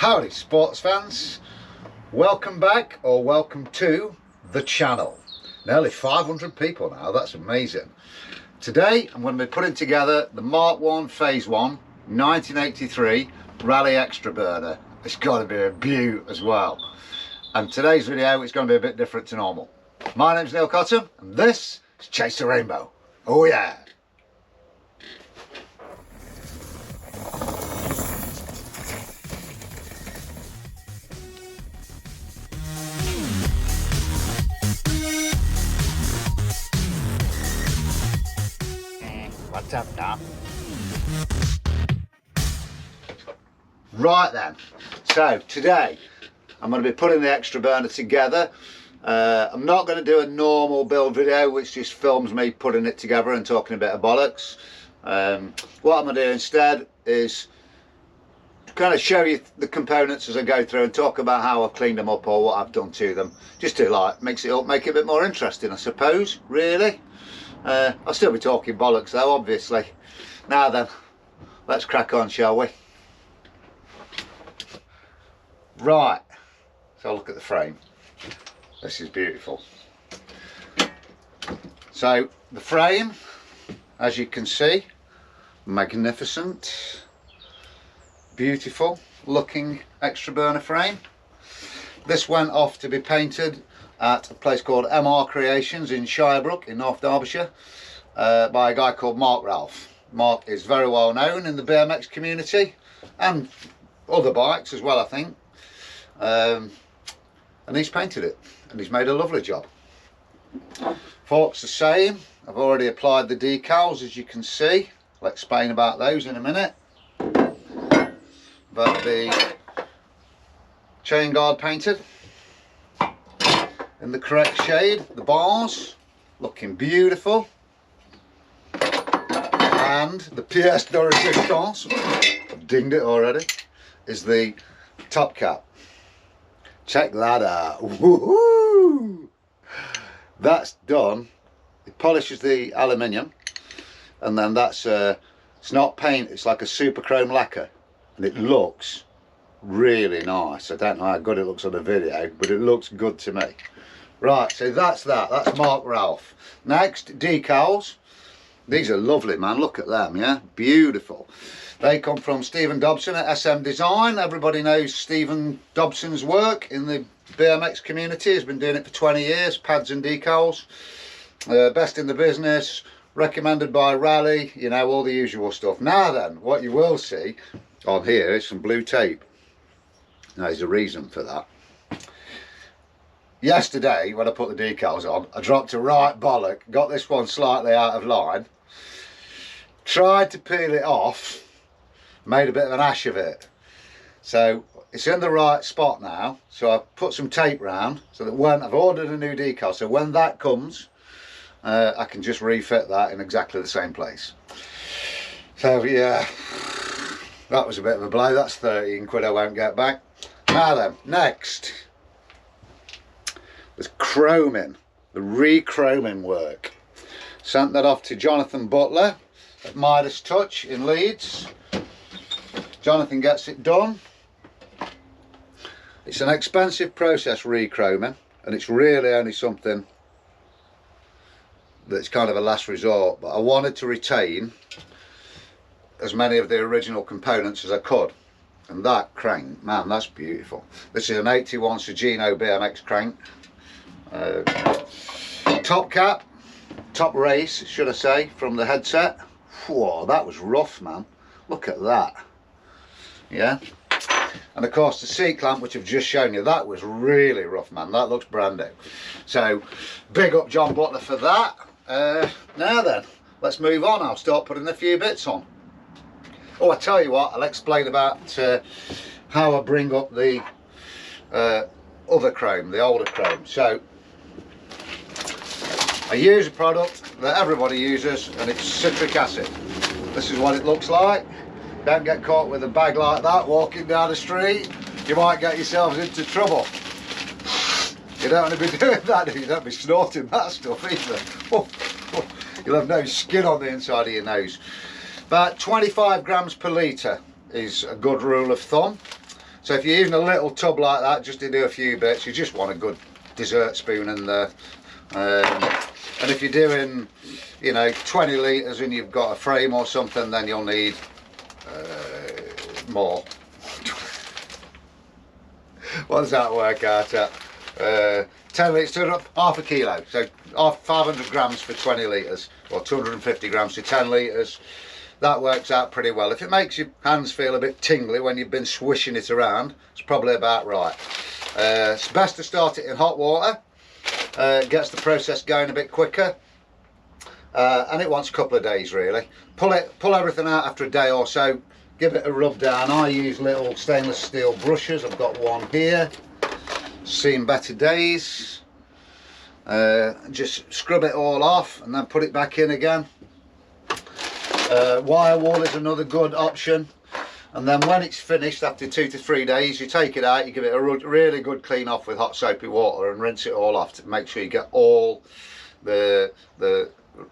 Howdy sports fans, welcome back or welcome to the channel. Nearly 500 people now, that's amazing. Today I'm going to be putting together the Mark 1 Phase 1 1983 Raleigh Extra Burner. It's got to be a beaut as well. And today's video is going to be a bit different to normal. My name's Neil Cotton and this is Chase the Rainbow. Oh yeah! What's up, Dom? Right then, so today I'm going to be putting the extra burner together. I'm not going to do a normal build video which just films me putting it together and talking a bit of bollocks. What I'm going to do instead is kind of show you the components as I go through and talk about how I've cleaned them up or what I've done to them, just to like make it a bit more interesting, I suppose, really. I'll still be talking bollocks though, obviously. Now then, let's crack on, shall we? Right, so look at the frame. This is beautiful. So the frame, as you can see, magnificent, beautiful looking extra burner frame. This went off to be painted at a place called MR Creations in Shirebrook in North Derbyshire by a guy called Mark Ralph. Mark is very well known in the BMX community and other bikes as well, I think. And he's painted it and he's made a lovely job. Forks the same. I've already applied the decals, as you can see. I'll explain about those in a minute. But the chain guard painted in the correct shade, the bars looking beautiful, and the pièce de résistance, I've dinged it already, is the top cap. Check that out. Woohoo! That's done. It polishes the aluminium, and then that's it's not paint, it's like a super chrome lacquer, and it looks really nice. I don't know how good it looks on the video, but it looks good to me. Right, so that's Mark Ralph. Next, decals. These are lovely, man, look at them, yeah, beautiful. They come from Stephen Dobson at SM Design. Everybody knows Stephen Dobson's work in the BMX community. He's been doing it for 20 years, pads and decals. Best in the business, recommended by Raleigh, you know, all the usual stuff. Now then, what you will see on here is some blue tape. Now, there's a reason for that. Yesterday, when I put the decals on, I dropped a right bollock, got this one slightly out of line, tried to peel it off, made a bit of an ash of it. So it's in the right spot now, so I've put some tape round so that when I've ordered a new decal, so when that comes, I can just refit that in exactly the same place. So yeah, that was a bit of a blow. That's 13 quid I won't get back. Now then, next, there's chroming, the re-chroming work. Sent that off to Jonathan Butler at Midas Touch in Leeds. Jonathan gets it done. It's an expensive process, re-chroming, and it's really only something that's kind of a last resort, but I wanted to retain as many of the original components as I could. And that crank, man, that's beautiful. This is an 81 Sugino BMX crank. Top cap, top race, should I say, from the headset. Whoa, that was rough, man. Look at that. Yeah. And of course the seat clamp, which I've just shown you, that was really rough, man. That looks brand new. So big up John Butler for that. Now then, let's move on. I'll start putting a few bits on. Oh, I tell you what, I'll explain about how I bring up the other chrome, the older chrome. So I use a product that everybody uses, and it's citric acid. This is what it looks like. Don't get caught with a bag like that walking down the street. You might get yourselves into trouble. You don't want to be doing that. You don't be snorting that stuff either. Oh, oh. You'll have no skin on the inside of your nose. About 25 grams per litre is a good rule of thumb. So if you're using a little tub like that just to do a few bits, you just want a good dessert spoon in there. And if you're doing, you know, 20 litres and you've got a frame or something, then you'll need more. What does that work out at? 10 litres to half a kilo, so 500 grams for 20 litres, or 250 grams for 10 litres. That works out pretty well. If it makes your hands feel a bit tingly when you've been swishing it around, it's probably about right. It's best to start it in hot water. Gets the process going a bit quicker, and it wants a couple of days really. Pull everything out after a day or so, give it a rub down. I use little stainless steel brushes. I've got one here, seen better days. Just scrub it all off and then put it back in again. Wire wool is another good option, and then when it's finished after 2 to 3 days, you take it out, you give it a really good clean off with hot soapy water and rinse it all off to make sure you get all the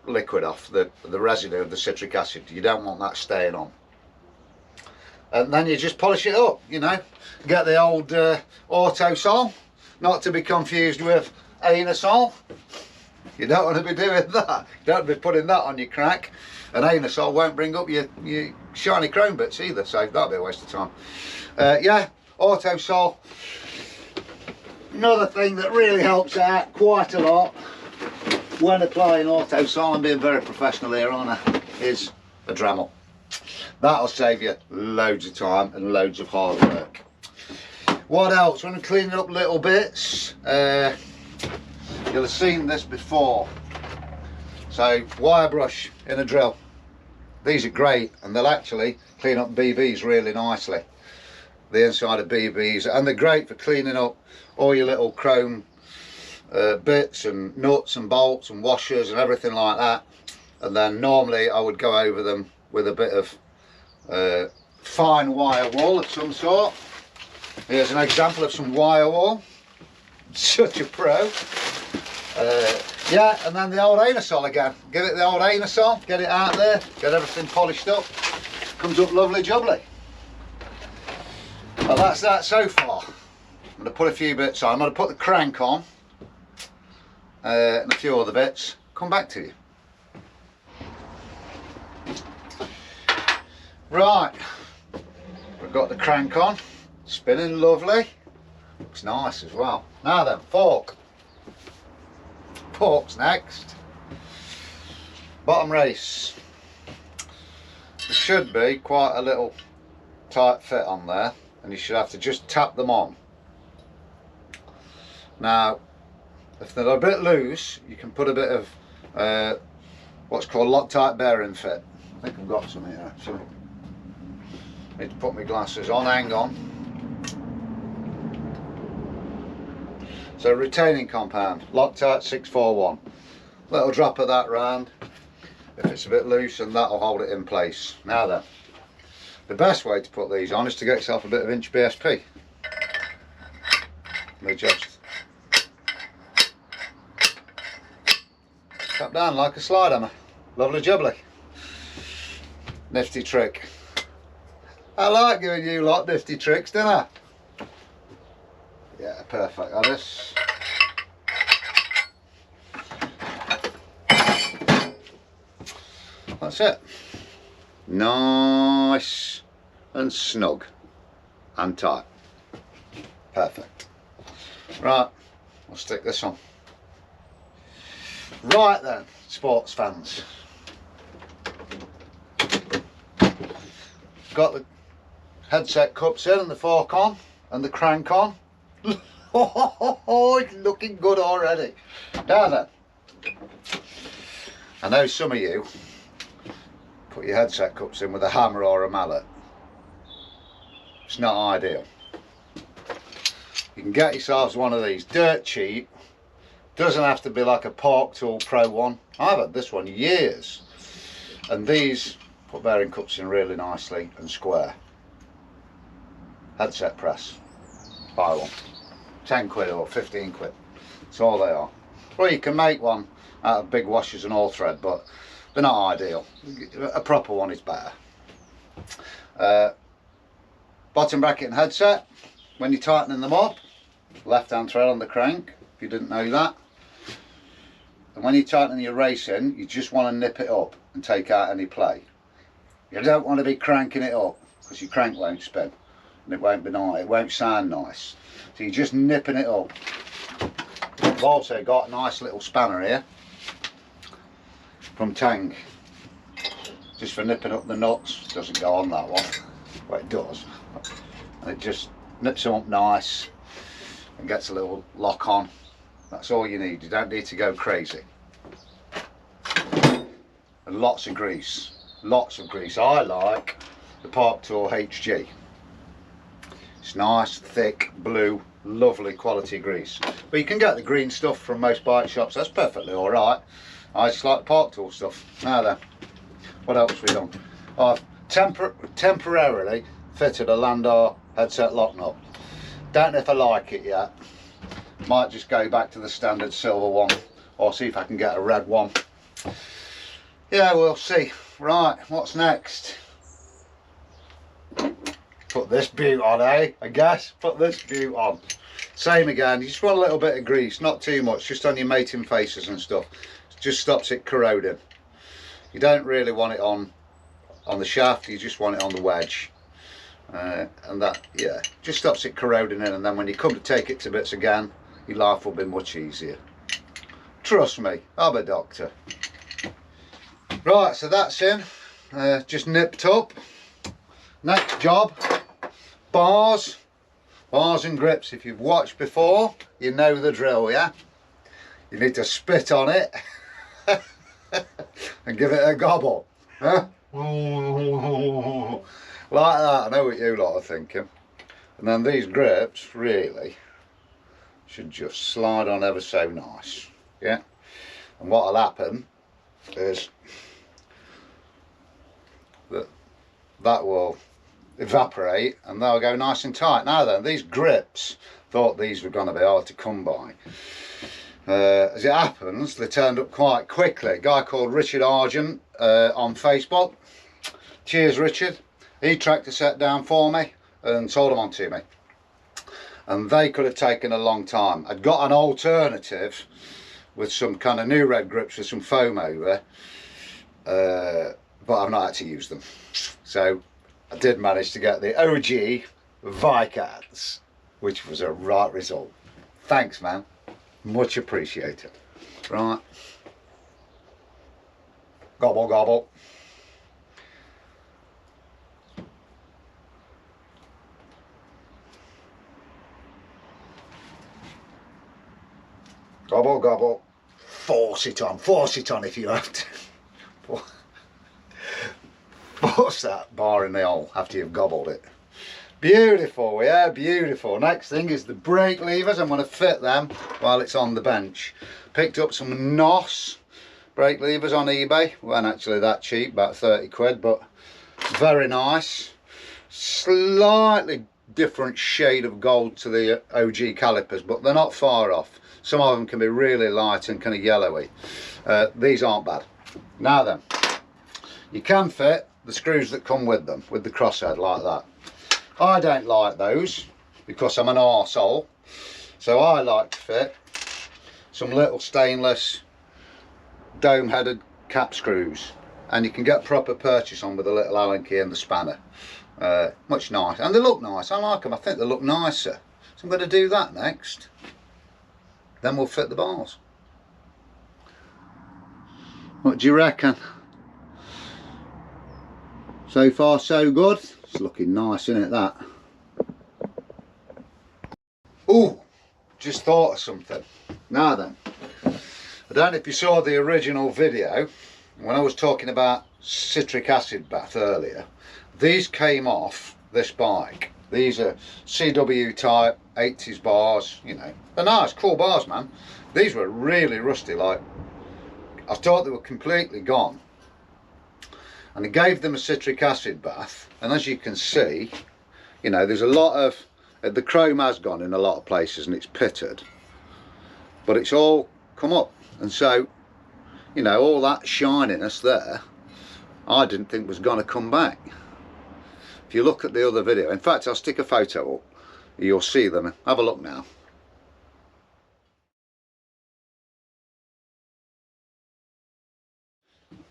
liquid off, the residue of the citric acid. You don't want that staying on. And then you just polish it up, you know, get the old auto sol, not to be confused with anusol. You don't want to be doing that. You don't want to be putting that on your crack. And anusol won't bring up your shiny chrome bits either, so that'll be a waste of time. Yeah, auto sol. Another thing that really helps out quite a lot when applying auto sol, and being very professional here, aren't I, is a Dremel. That'll save you loads of time and loads of hard work. What else? When I'm cleaning up little bits, you'll have seen this before. So wire brush in a drill. These are great, and they'll actually clean up BBs really nicely. The inside of BBs, and they're great for cleaning up all your little chrome bits and nuts and bolts and washers and everything like that. And then normally I would go over them with a bit of fine wire wool of some sort. Here's an example of some wire wool. Such a pro. Yeah, and then the old anusol again. Give it the old anusol, get it out there, get everything polished up. Comes up lovely jubbly. Well, that's that so far. I'm going to put a few bits on. I'm going to put the crank on and a few other bits. Come back to you. Right, we've got the crank on, spinning lovely. Looks nice as well. Now then, fork. Fork's next. Bottom race. There should be quite a little tight fit on there, and you should have to just tap them on. Now, if they're a bit loose, you can put a bit of what's called Loctite bearing fit. I think I've got some here actually. Need to put my glasses on, hang on. So retaining compound, Loctite 641. Little drop of that round if it's a bit loose, and that'll hold it in place. Now then, the best way to put these on is to get yourself a bit of inch BSP. They just tap down like a slide hammer. Lovely jubbly. Nifty trick. I like giving you lot nifty tricks, don't I? Yeah, perfect. Alice. That's it. Nice and snug and tight. Perfect. Right, I'll stick this on. Right then, sports fans. Got the headset cups in and the fork on and the crank on. Oh, it's looking good already. Now then, I know some of you put your headset cups in with a hammer or a mallet. It's not ideal. You can get yourselves one of these, dirt cheap. Doesn't have to be like a Pork Tool Pro one. I've had this one years, and these put bearing cups in really nicely and square. Headset press, buy one. 10 quid or 15 quid, that's all they are. Well, you can make one out of big washers and all thread, but they're not ideal. A proper one is better. Bottom bracket and headset, when you're tightening them up, left hand thread on the crank, if you didn't know that. And when you're tightening your racing, you just want to nip it up and take out any play. You don't want to be cranking it up because your crank won't spin and it won't be nice, it won't sound nice. So you're just nipping it up. I've also got a nice little spanner here from Tang, just for nipping up the nuts. Doesn't go on that one, well it does, and it just nips them up nice and gets a little lock on. That's all you need, you don't need to go crazy. And lots of grease, lots of grease. I like the Park Tour HG. It's nice, thick, blue, lovely quality grease. But you can get the green stuff from most bike shops, that's perfectly alright. I just like Park Tour stuff. Now then, what else have we done? I've temporarily fitted a Landar headset lock nut. Don't know if I like it yet. Might just go back to the standard silver one or see if I can get a red one. Yeah, we'll see. Right, what's next? Put this beaut on, eh? I guess. Put this beaut on. Same again, you just want a little bit of grease, not too much, just on your mating faces and stuff. It just stops it corroding. You don't really want it on the shaft, you just want it on the wedge. And that, yeah, just stops it corroding in, and then when you come to take it to bits again, your life will be much easier. Trust me, I'm a doctor. Right, so that's in, just nipped up. Next job, bars and grips. If you've watched before, you know the drill, yeah? You need to spit on it and give it a gobble, huh? Like that, I know what you lot are thinking. And then these grips, really, should just slide on ever so nice, yeah? And what'll happen is that will evaporate and they'll go nice and tight. Now then, these grips, thought these were going to be hard to come by. As it happens, they turned up quite quickly. A guy called Richard Argent on Facebook. Cheers, Richard. He tracked a set down for me and sold them on to me. And they could have taken a long time. I'd got an alternative with some kind of new red grips with some foam over, but I've not had to use them. So I did manage to get the OG Vicats, which was a right result. Thanks, man. Much appreciated. Right. Gobble, gobble. Gobble, gobble. Force it on if you have to. Force that bar in the hole after you've gobbled it. Beautiful, yeah, beautiful. Next thing is the brake levers. I'm going to fit them while it's on the bench. Picked up some NOS brake levers on eBay. Weren't actually that cheap, about 30 quid, but very nice. Slightly different shade of gold to the OG calipers, but they're not far off. Some of them can be really light and kind of yellowy. These aren't bad. Now then, you can fit the screws that come with them, with the crosshead like that. I don't like those because I'm an arsehole, so I like to fit some little stainless dome headed cap screws, and you can get proper purchase on with a little Allen key and the spanner. Much nice, and they look nice. I like them. I think they look nicer, so I'm going to do that next. Then we'll fit the bars. What do you reckon? So far so good. It's looking nice, isn't it, that? Ooh, just thought of something. Now then, I don't know if you saw the original video when I was talking about citric acid bath earlier. These came off this bike. These are CW type 80s bars, you know. They're nice, cool bars, man. These were really rusty, like I thought they were completely gone. And I gave them a citric acid bath, and as you can see, you know, there's a lot of the chrome has gone in a lot of places and it's pitted, but it's all come up, and so, you know, all that shininess there I didn't think was going to come back. If you look at the other video, in fact I'll stick a photo up You'll see them. Have a look now.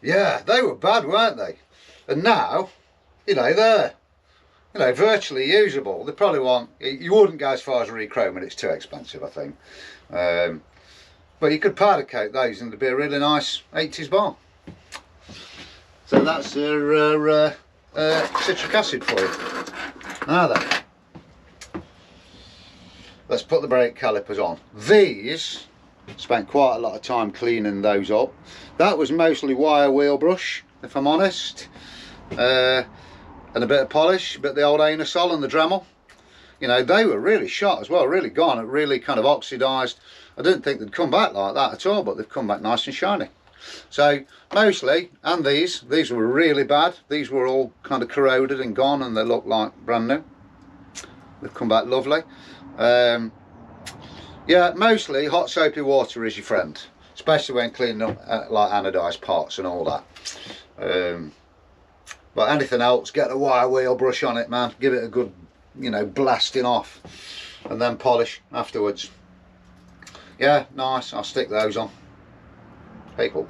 Yeah, they were bad, weren't they? And now, you know, they're, you know, virtually usable. They probably want, you wouldn't go as far as rechroming, it's too expensive, I think. But you could powder coat those and it'd be a really nice 80s bar. So that's citric acid for you. Now then, let's put the brake calipers on. These, spent quite a lot of time cleaning those up. That was mostly wire wheel brush, if I'm honest, and a bit of polish, but the old anisole and the Dremel, you know, they were really shot as well, really gone, it really kind of oxidised. I didn't think they'd come back like that at all, but they've come back nice and shiny. So mostly, and these were really bad. These were all kind of corroded and gone, and they look like brand new. They've come back lovely. Yeah, mostly hot soapy water is your friend, especially when cleaning up like anodised parts and all that. But anything else, get a wire wheel brush on it, man. Give it a good, you know, blasting off, and then polish afterwards. Yeah, nice. I'll stick those on. People.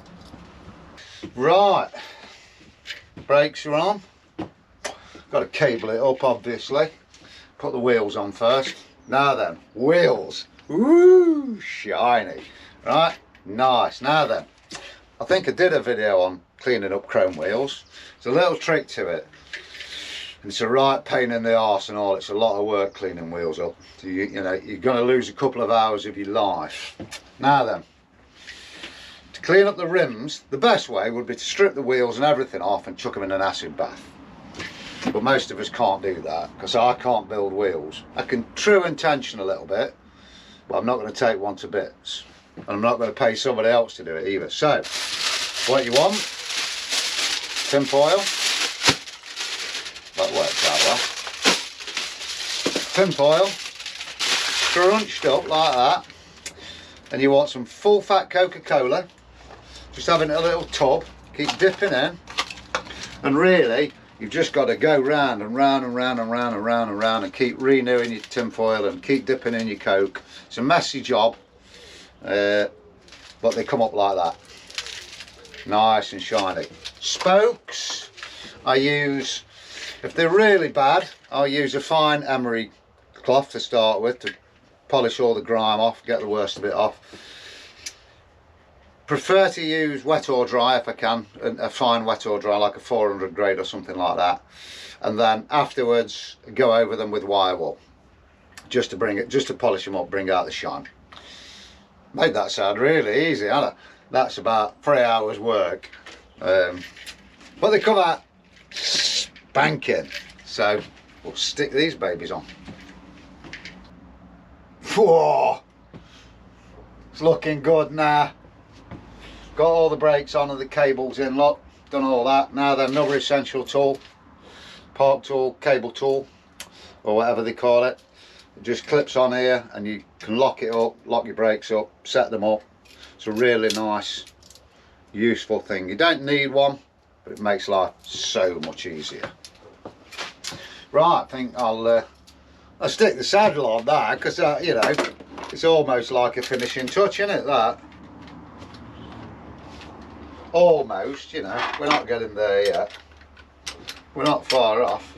Right, brakes are on. Got to cable it up, obviously. Put the wheels on first. Now then, wheels. Woo, shiny. Right, nice. Now then, I think I did a video on cleaning up chrome wheels. There's a little trick to it. It's a right pain in the arse and all. It's a lot of work cleaning wheels up. So you know, you're going to lose a couple of hours of your life. Now then, to clean up the rims, the best way would be to strip the wheels and everything off and chuck them in an acid bath. But most of us can't do that, because I can't build wheels. I can true and tension a little bit, but I'm not going to take one to bits. And I'm not going to pay somebody else to do it either. So, what you want, tin foil. That works out well. Tin foil, crunched up like that. And you want some full fat Coca-Cola. Just having a little tub, keep dipping in. And really, you've just got to go round and round and round and round and round and round and keep renewing your tin foil and keep dipping in your Coke. It's a messy job, but they come up like that. Nice and shiny. Spokes, I use, if they're really bad, I'll use a fine emery cloth to start with to polish all the grime off, get the worst of it off. Prefer to use wet or dry if I can, a fine wet or dry, like a 400 grade or something like that. And then afterwards, go over them with wire wool, just to bring it, just to polish them up, bring out the shine. Made that sound really easy, hasn't it? That's about 3 hours work. But they come out spanking. So we'll stick these babies on. Whoa! It's looking good now. Got all the brakes on and the cables in, look, done all that. Now then, another essential tool, park tool, cable tool, or whatever they call it. It just clips on here and you can lock it up, lock your brakes up, set them up. It's a really nice, useful thing. You don't need one, but it makes life so much easier. Right, I think I'll stick the saddle on that, because you know, it's almost like a finishing touch, isn't it, that? Almost, you know, we're not getting there yet. We're not far off.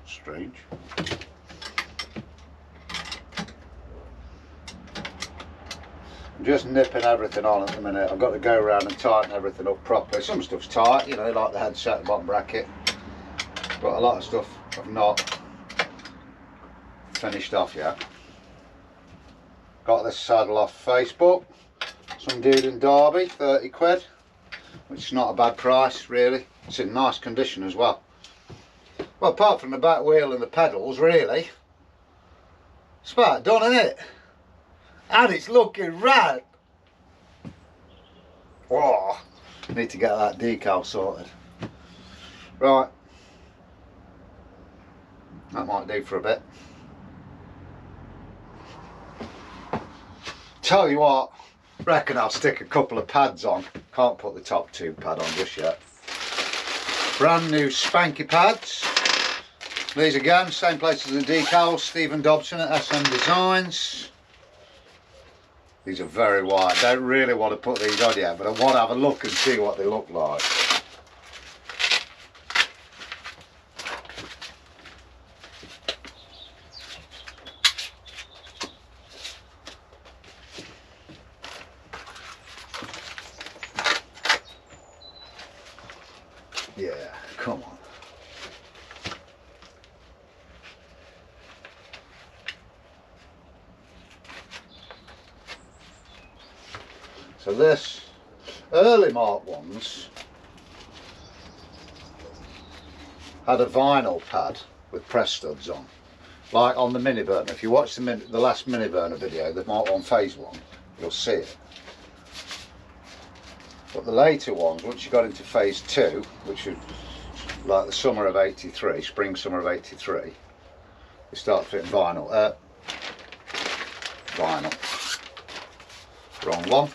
Strange. I'm just nipping everything on at the minute. I've got to go around and tighten everything up properly. Some stuff's tight, you know, like the headset and bottom bracket. But a lot of stuff I've not finished off yet. Got this saddle off Facebook. Some dude in Derby, 30 quid. Which is not a bad price, really. It's in nice condition as well. Well, apart from the back wheel and the pedals, really, it's about done, isn't it? And it's looking rad. Whoa, need to get that decal sorted. Right, that might do for a bit. Tell you what, reckon I'll stick a couple of pads on. Can't put the top tube pad on just yet. Brand new spanky pads. These again, same place as the decals, Stephen Dobson at SM Designs. These are very white. Don't really want to put these on yet, but I want to have a look and see what they look like. Yeah, come on. So this, early Mark ones had a vinyl pad with press studs on, like on the mini burner. If you watch the last mini burner video, the Mark 1 phase 1, you'll see it. But the later ones, once you got into phase 2, which was like the summer of 83, spring summer of 83, they start fitting vinyl. Wrong one.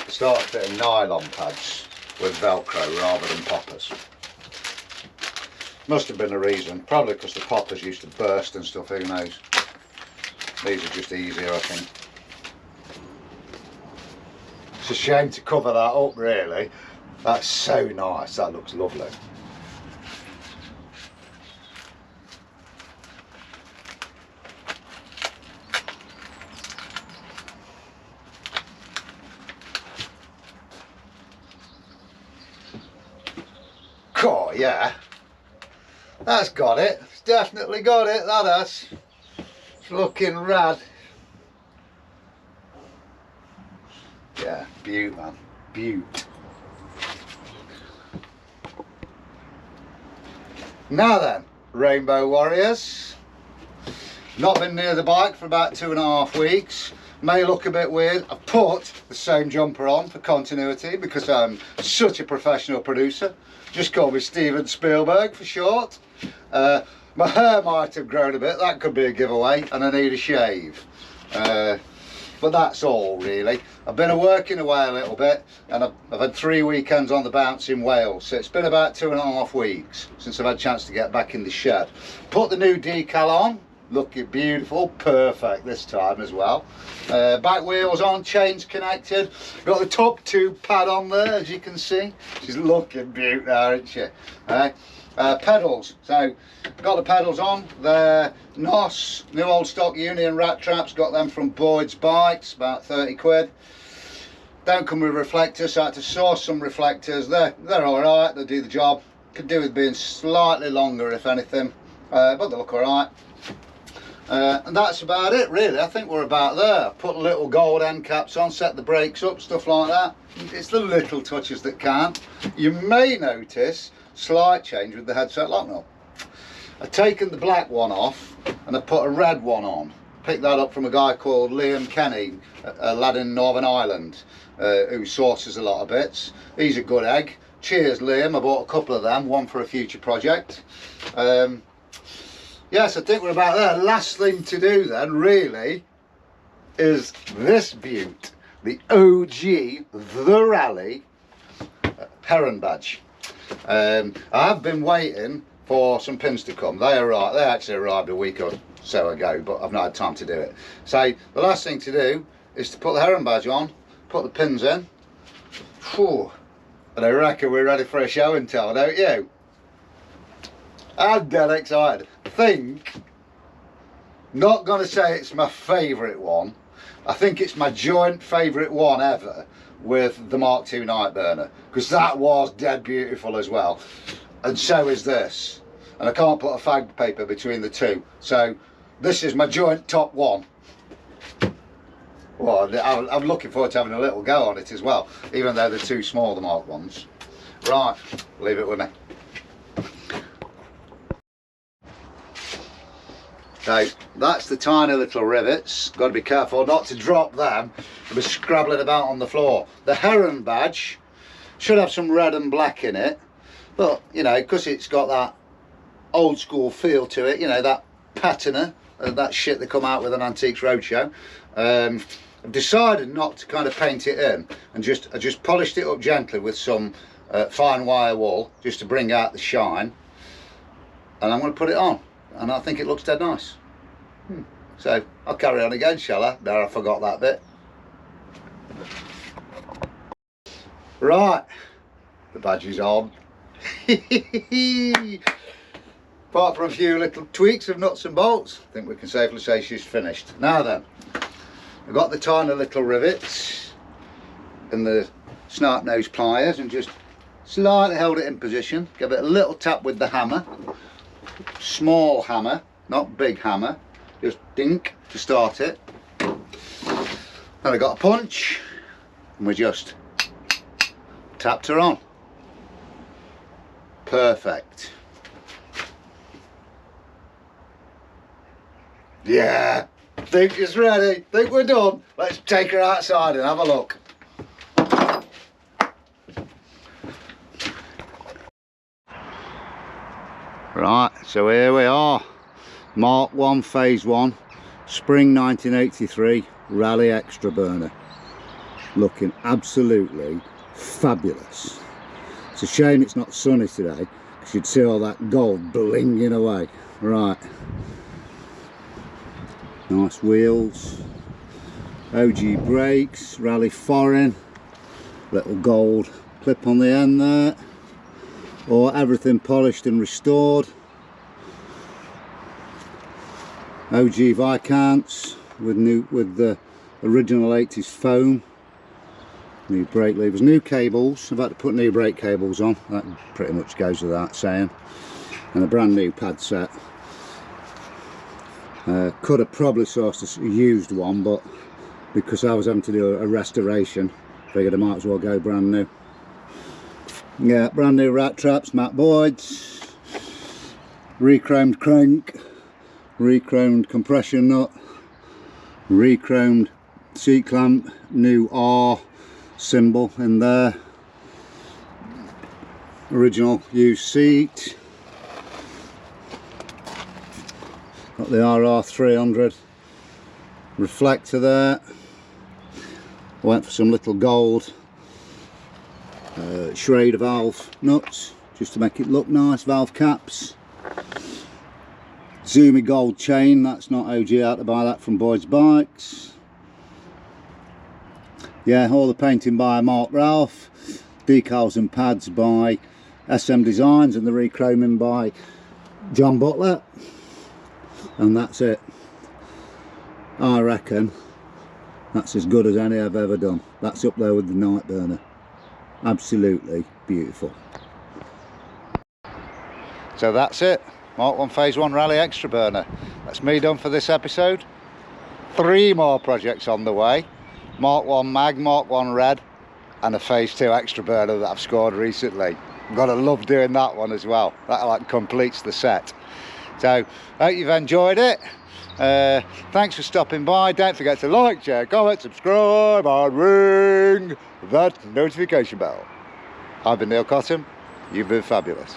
Started fitting nylon pads with Velcro rather than poppers. Must have been a reason, probably because the poppers used to burst and stuff, who knows. These are just easier, I think. It's a shame to cover that up, really. That's so nice, that looks lovely. Oh yeah, that's got it. It's definitely got it, that has. It's looking rad. Yeah, beaut, man, beaut. Now then, Rainbow Warriors. Not been near the bike for about 2.5 weeks. May look a bit weird. I've put the same jumper on for continuity because I'm such a professional producer. Just call me Steven Spielberg for short. My hair might have grown a bit, that could be a giveaway, and I need a shave. But that's all really. I've been working away a little bit, and I've had 3 weekends on the bounce in Wales, so it's been about 2.5 weeks since I've had a chance to get back in the shed. Put the new decal on, looking beautiful, perfect this time as well. Back wheels on, chains connected, got the top tube pad on there as you can see. She's looking beautiful there, isn't she? Pedals, so got the pedals on, they're NOS, new old stock Union rat traps, got them from Boyd's Bikes, about 30 quid. Don't come with reflectors, so I had to source some reflectors. They're alright, they do the job. Could do with being slightly longer if anything, but they look alright. And that's about it really. I think we're about there. Put little gold end caps on, set the brakes up, stuff like that. It's the little touches that count. You may notice slight change with the headset lock nut. I've taken the black one off and I put a red one on. Picked that up from a guy called Liam Kenny, a lad in Northern Ireland who sources a lot of bits. He's a good egg. Cheers Liam, I bought a couple of them, one for a future project. Yes, I think we're about there. Last thing to do then, really, is this beaut. The OG, the Raleigh Heron badge. I have been waiting for some pins to come. They actually arrived a week or so ago, but I've not had time to do it. So the last thing to do is to put the Heron badge on, put the pins in. Whew. And I reckon we're ready for a show and tell, don't you? I'm dead excited. I think, not going to say it's my favourite one, I think it's my joint favourite one ever with the Mark II night burner, because that was dead beautiful as well, and so is this, and I can't put a fag paper between the two, so this is my joint top one. Well, I'm looking forward to having a little go on it as well, even though they're too small, the Mark ones. Right, leave it with me. So that's the tiny little rivets. Got to be careful not to drop them and be scrabbling about on the floor. The Heron badge should have some red and black in it, but you know, because it's got that old school feel to it, you know, that patina, that shit they come out with on Antiques Roadshow. I've decided not to kind of paint it in, and I just polished it up gently with some fine wire wool just to bring out the shine, and I'm going to put it on, and I think it looks dead nice. So I'll carry on again, shall I? No, I forgot that bit. Right, the badge is on. Apart from a few little tweaks of nuts and bolts, I think we can safely say she's finished. Now then, I've got the tiny little rivets and the snap nose pliers, and just slightly hold it in position. Give it a little tap with the hammer, small hammer, not big hammer, just dink to start it. Then I got a punch, and we just tapped her on. Perfect. Yeah, think it's ready. Think we're done. Let's take her outside and have a look. Right, so here we are. Mark 1 Phase 1, Spring 1983, Raleigh Extra Burner. Looking absolutely fabulous. It's a shame it's not sunny today, because you'd see all that gold blinging away. Right. Nice wheels. OG brakes, Raleigh foreign. Little gold clip on the end there. Or everything polished and restored. OG Viscounts with the original 80s foam. New brake levers, new cables. I've had to put new brake cables on. That pretty much goes without saying. And a brand new pad set. Could have probably sourced a used one, but because I was having to do a restoration, figured I might as well go brand new. Yeah, brand new rat traps, Matt Boyd's, re-chromed crank, re-chromed compression nut, re-chromed seat clamp, new R symbol in there, original used seat, got the RR300 reflector there. I went for some little gold Schrader valve nuts just to make it look nice, valve caps. Zoomy gold chain, that's not OG, out to buy that from Boyd's Bikes. Yeah, all the painting by Mark Ralph, decals and pads by SM Designs, and the re-chroming by John Butler. And that's it. I reckon that's as good as any I've ever done. That's up there with the night burner. Absolutely beautiful. So that's it. Mark 1 Phase 1 Raleigh Extra Burner. That's me done for this episode. 3 more projects on the way. Mark 1 Mag, Mark 1 Red, and a Phase 2 Extra Burner that I've scored recently. I've got to love doing that one as well. That like completes the set. So, hope you've enjoyed it. Thanks for stopping by. Don't forget to like, share, comment, subscribe, and ring that notification bell. I've been Neil Cotton. You've been fabulous.